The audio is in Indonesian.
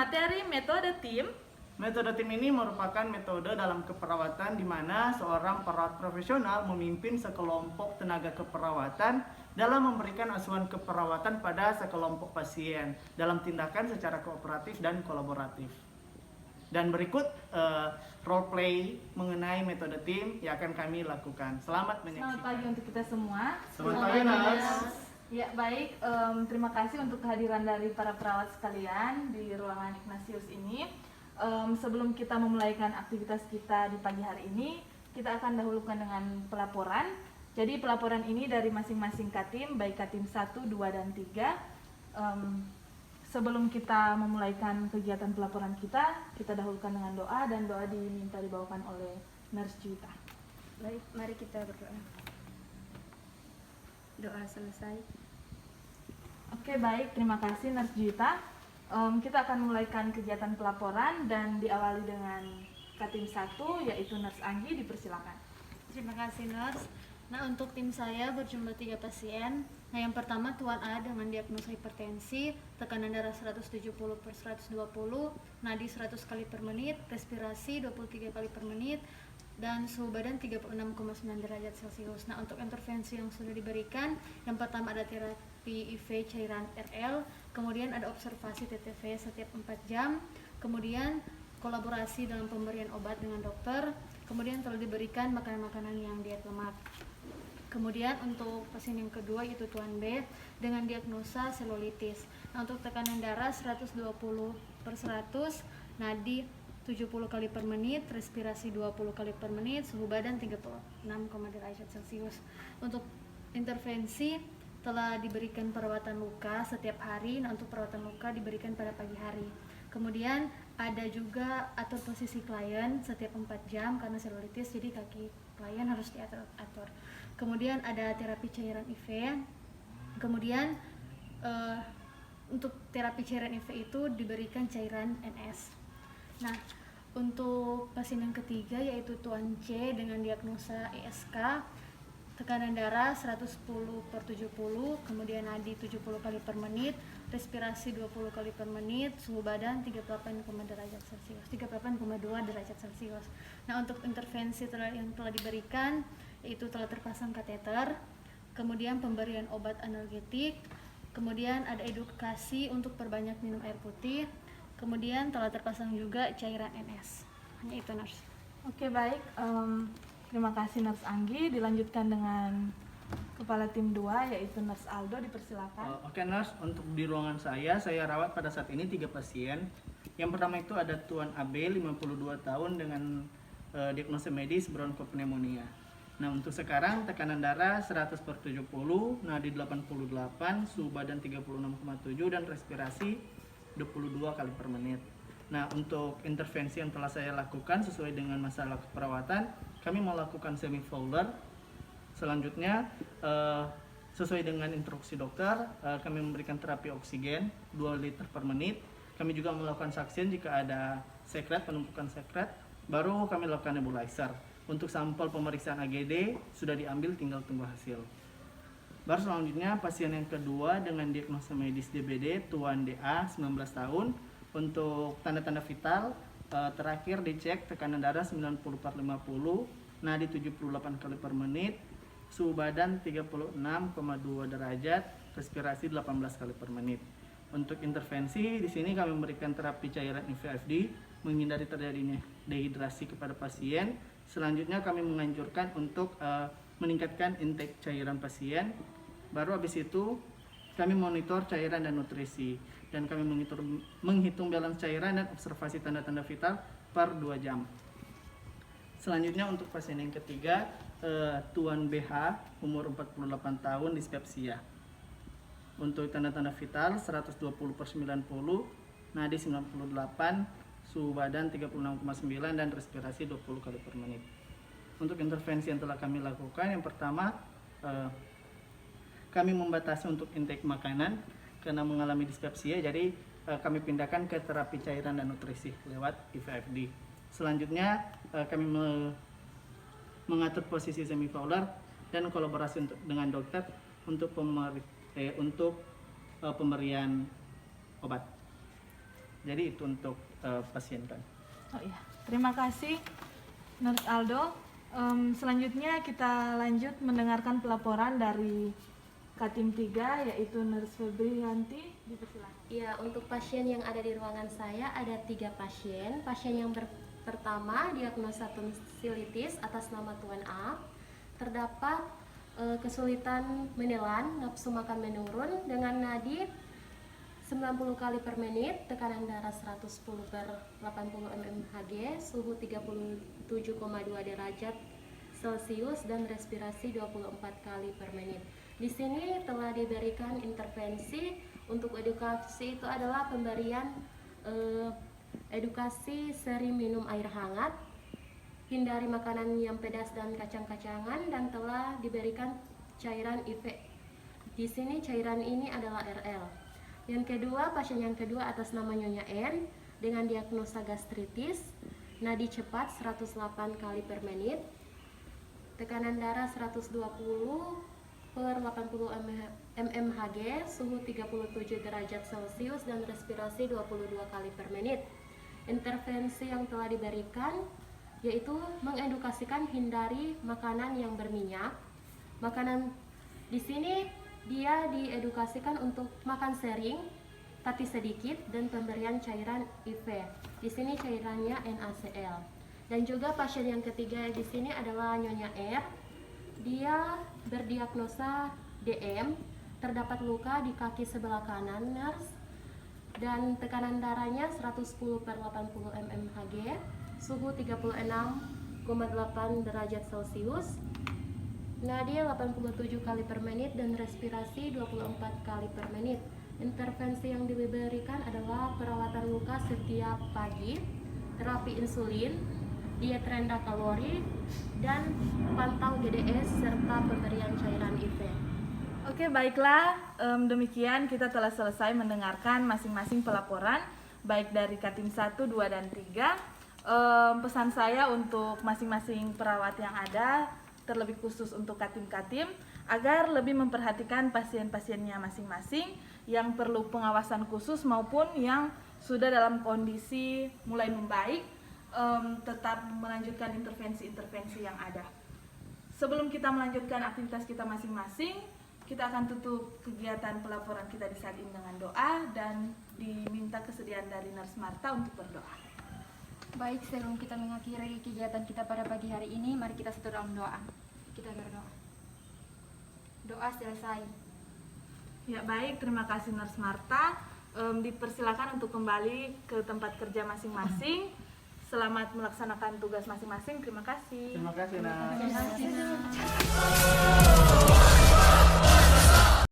Materi metode tim. Metode tim ini merupakan metode dalam keperawatan di mana seorang perawat profesional memimpin sekelompok tenaga keperawatan dalam memberikan asuhan keperawatan pada sekelompok pasien dalam tindakan secara kooperatif dan kolaboratif. Dan berikut role play mengenai metode tim yang akan kami lakukan. Selamat menyaksikan. Selamat pagi untuk kita semua. Selamat pagi, Nas. Ya baik, terima kasih untuk kehadiran dari para perawat sekalian di ruangan Ignatius ini. Sebelum kita memulaikan aktivitas kita di pagi hari ini, kita akan dahulukan dengan pelaporan. Jadi pelaporan ini dari masing-masing Katim, baik Katim 1, 2, dan 3. Sebelum kita memulaikan kegiatan pelaporan kita dahulukan dengan doa, dan doa diminta dibawakan oleh Nurse Juwita. Baik, mari kita berdoa. Doa selesai. Oke, baik, terima kasih Nurse Juwita. Kita akan memulaikan kegiatan pelaporan dan diawali dengan Katim 1, yaitu Nurse Anggi, dipersilakan. Terima kasih, Nurse. Nah, untuk tim saya berjumlah 3 pasien. Nah, yang pertama Tuan A dengan diagnosa hipertensi, tekanan darah 170/120, nadi 100 kali per menit, respirasi 23 kali per menit, dan suhu badan 36,9 derajat Celcius. Nah, untuk intervensi yang sudah diberikan, yang pertama ada terapi IV cairan RL, kemudian ada observasi TTV setiap 4 jam, kemudian kolaborasi dalam pemberian obat dengan dokter, kemudian telah diberikan makanan-makanan yang diet lemak. Kemudian untuk pasien yang kedua yaitu Tuan B dengan diagnosa selulitis. Nah, untuk tekanan darah 120/100, nadi 70 kali per menit, respirasi 20 kali per menit, suhu badan 36, derajat Celcius. Untuk intervensi telah diberikan perawatan luka setiap hari. Nah, untuk perawatan luka diberikan pada pagi hari. Kemudian ada juga atur posisi klien setiap 4 jam karena selulitis, jadi kaki klien harus diatur. Kemudian ada terapi cairan IV. Kemudian untuk terapi cairan IV itu diberikan cairan NS. Nah, untuk pasien yang ketiga yaitu Tuan C dengan diagnosa ESK, tekanan darah 110/70, kemudian nadi 70 kali per menit, respirasi 20 kali per menit, suhu badan 38,2 derajat Celcius. Nah, untuk intervensi yang telah diberikan yaitu telah terpasang kateter, kemudian pemberian obat analgetik, kemudian ada edukasi untuk perbanyak minum air putih, kemudian telah terpasang juga cairan NS. Hanya itu, Nurse. Oke, baik, terima kasih Nurse Anggi. Dilanjutkan dengan Kepala Tim 2 yaitu Nurse Aldo, dipersilakan. Oke, Nurse, untuk di ruangan saya rawat pada saat ini 3 pasien. Yang pertama itu ada Tuan AB 52 tahun dengan diagnosa medis bronkopneumonia. Nah, untuk sekarang tekanan darah 100/70, nadi 88, suhu badan 36,7, dan respirasi 22 kali per menit. Nah, untuk intervensi yang telah saya lakukan sesuai dengan masalah keperawatan, kami melakukan semi-fowler. Selanjutnya, sesuai dengan instruksi dokter, kami memberikan terapi oksigen 2 liter per menit. Kami juga melakukan suction jika ada sekret, penumpukan sekret. Baru kami lakukan nebulizer. Untuk sampel pemeriksaan AGD sudah diambil, tinggal tunggu hasil. Baru selanjutnya pasien yang kedua dengan diagnosa medis DBD, Tuan DA 19 tahun. Untuk tanda-tanda vital, terakhir dicek tekanan darah 90/50, nadi 78 kali per menit, suhu badan 36,2 derajat, respirasi 18 kali per menit. Untuk intervensi di sini kami memberikan terapi cairan IVFD menghindari terjadinya dehidrasi kepada pasien. Selanjutnya kami menganjurkan untuk meningkatkan intake cairan pasien. Baru habis itu kami monitor cairan dan nutrisi, dan kami menghitung balance cairan dan observasi tanda-tanda vital per 2 jam. Selanjutnya untuk pasien yang ketiga, Tuan BH umur 48 tahun, dispepsia. Untuk tanda-tanda vital 120/90, nadi 98, suhu badan 36,9, dan respirasi 20 kali per menit. Untuk intervensi yang telah kami lakukan, yang pertama kami membatasi untuk intake makanan karena mengalami dispepsia, jadi kami pindahkan ke terapi cairan dan nutrisi lewat IVFD. Selanjutnya kami mengatur posisi semi-fowler dan kolaborasi dengan dokter untuk pemberian obat. Jadi itu untuk pasien kan. Oh iya, terima kasih Nurse Aldo. Selanjutnya kita lanjut mendengarkan pelaporan dari Katim 3 yaitu Nurse Febrianti. Dipersilakan. Ya, untuk pasien yang ada di ruangan saya ada 3 pasien. Pasien yang pertama diagnosa tonsilitis atas nama Tuan A. Terdapat kesulitan menelan, nafsu makan menurun dengan nadi 90 kali per menit, tekanan darah 110/80 mmHg, suhu 37,2 derajat Celcius dan respirasi 24 kali per menit. Di sini telah diberikan intervensi. Untuk edukasi itu adalah pemberian edukasi sering minum air hangat, hindari makanan yang pedas dan kacang-kacangan, dan telah diberikan cairan IV. Di sini cairan ini adalah RL. Yang kedua, pasien yang kedua atas nama Nyonya N dengan diagnosa gastritis, nadi cepat 108 kali per menit, tekanan darah 120/80 mmHg, suhu 37 derajat Celcius dan respirasi 22 kali per menit. Intervensi yang telah diberikan yaitu mengedukasikan hindari makanan yang berminyak. Makanan di sini dia diedukasikan untuk makan sering tapi sedikit dan pemberian cairan IV. Di sini cairannya NaCl. Dan juga pasien yang ketiga di sini adalah Nyonya R. Dia berdiagnosa DM, terdapat luka di kaki sebelah kanan nurse, dan tekanan darahnya 110/80 mmHg, suhu 36,8 derajat Celcius, nadi 87 kali per menit dan respirasi 24 kali per menit. Intervensi yang diberikan adalah perawatan luka setiap pagi, terapi insulin, diet rendah kalori, dan pantau GDS serta pemberian cairan IV. Oke, baiklah, demikian kita telah selesai mendengarkan masing-masing pelaporan baik dari Katim 1, 2, dan 3. Pesan saya untuk masing-masing perawat yang ada, terlebih khusus untuk Katim-Katim, agar lebih memperhatikan pasien-pasiennya masing-masing yang perlu pengawasan khusus maupun yang sudah dalam kondisi mulai membaik, tetap melanjutkan intervensi-intervensi yang ada. Sebelum kita melanjutkan aktivitas kita masing-masing, kita akan tutup kegiatan pelaporan kita di saat ini dengan doa dan diminta kesediaan dari Nurse Marta untuk berdoa. Baik, sebelum kita mengakhiri kegiatan kita pada pagi hari ini, mari kita satu dalam doa. Kita berdoa. Doa selesai. Ya baik, terima kasih Nurse Marta. Dipersilakan untuk kembali ke tempat kerja masing-masing. Selamat melaksanakan tugas masing-masing. Terima kasih. Terima kasih, Nak. Terima kasih.